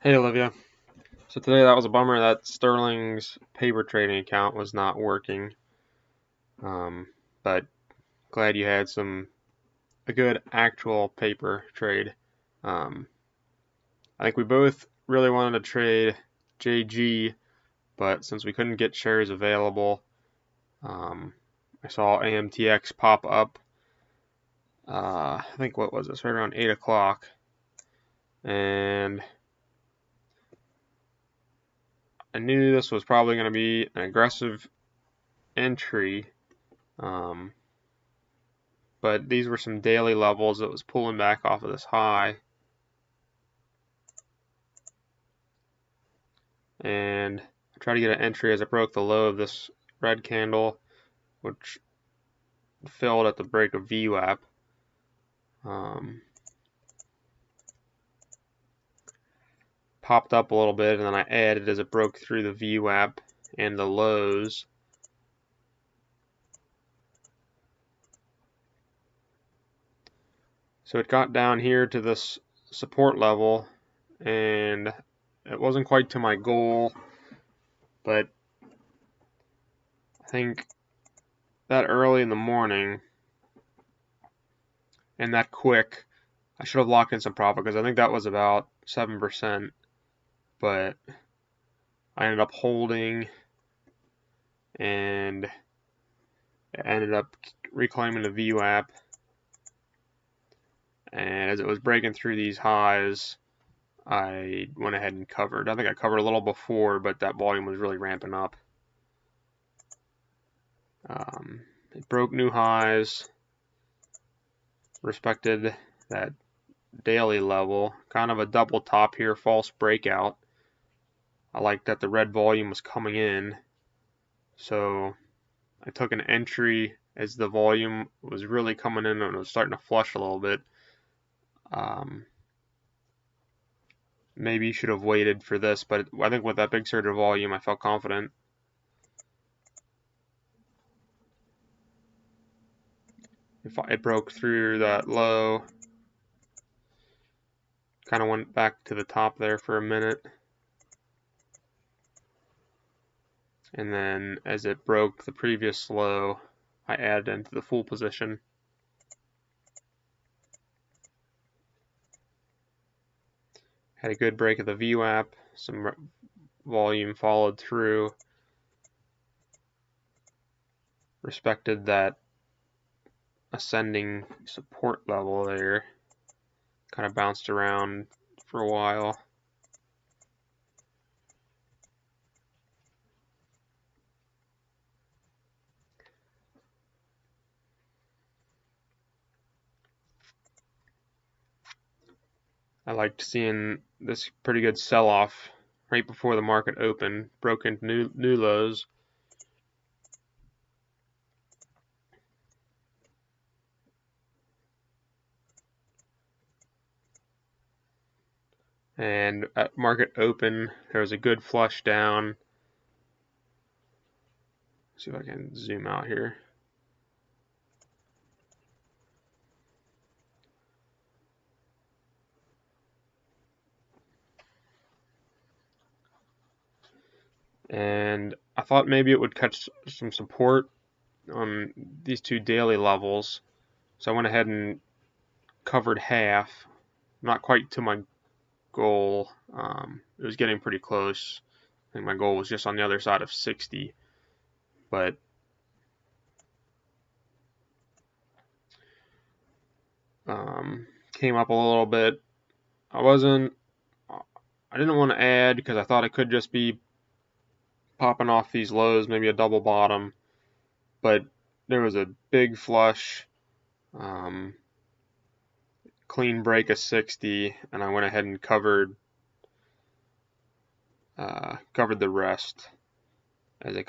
Hey Olivia. So today that was a bummer that Sterling's paper trading account was not working. But glad you had a good actual paper trade. Um, I think we both really wanted to trade JG, but since we couldn't get shares available, I saw AMTX pop up. I think what was this? Right around 8 o'clock, and I knew this was probably going to be an aggressive entry. Um, but these were some daily levels that was pulling back off of this high. And I tried to get an entry as it broke the low of this red candle, which filled at the break of VWAP. Popped up a little bit, and then I added as it broke through the VWAP and the lows. So it got down here to this support level, and it wasn't quite to my goal, but I think that early in the morning and that quick, I should have locked in some profit because I think that was about 7%, but I ended up holding and ended up reclaiming the VWAP. And as it was breaking through these highs, I went ahead and covered. I think I covered a little before, but that volume was really ramping up. It broke new highs, respected that daily level, kind of a double top here, false breakout. I like that the red volume was coming in, so I took an entry as the volume was really coming in and it was starting to flush a little bit. Maybe you should have waited for this, but I think with that big surge of volume, I felt confident. If it broke through that low, kind of went back to the top there for a minute. And then as it broke the previous low, I added into the full position. Had a good break of the VWAP, some volume followed through, respected that ascending support level there, kind of bounced around for a while. I liked seeing this pretty good sell-off right before the market opened, broke into new lows. And at market open, there was a good flush down. Let's see if I can zoom out here. And I thought maybe it would catch some support on these two daily levels. So I went ahead and covered half, not quite to my goal. It was getting pretty close. I think my goal was just on the other side of 60, but came up a little bit. I didn't want to add because I thought it could just be popping off these lows, maybe a double bottom, but there was a big flush, clean break of 60, and I went ahead and covered the rest as it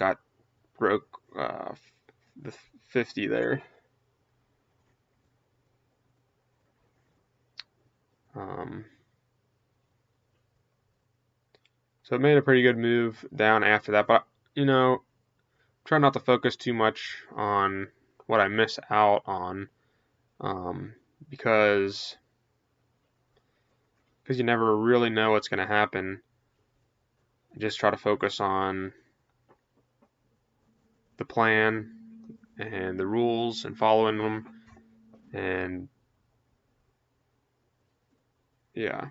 broke the 50 there. So it made a pretty good move down after that, but try not to focus too much on what I miss out on, because because you never really know what's going to happen. I just try to focus on the plan and the rules and following them, and yeah.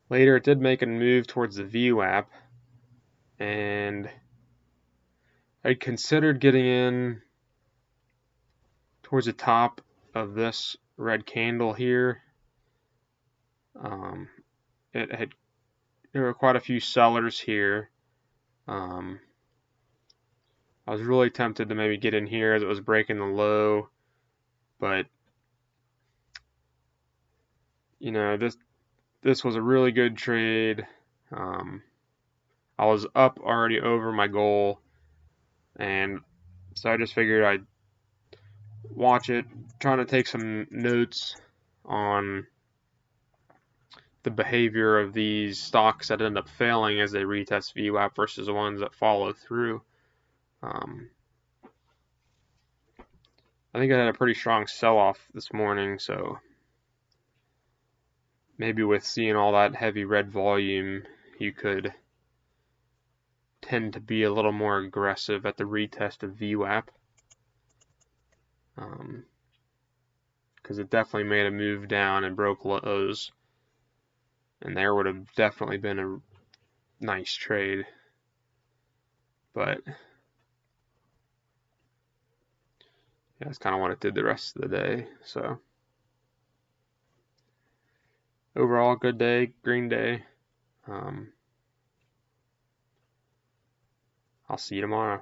Later, it did make a move towards the VWAP, and I considered getting in towards the top of this red candle here. There were quite a few sellers here. I was really tempted to maybe get in here as it was breaking the low, but this was a really good trade. I was up already over my goal, and so I just figured I'd watch it, trying to take some notes on the behavior of these stocks that end up failing as they retest VWAP versus the ones that follow through. I think I had a pretty strong sell-off this morning, so maybe with seeing all that heavy red volume, you could tend to be a little more aggressive at the retest of VWAP. Because it definitely made a move down and broke lows, and there would have definitely been a nice trade, but yeah, that's kind of what it did the rest of the day. So overall, good day, green day. I'll see you tomorrow.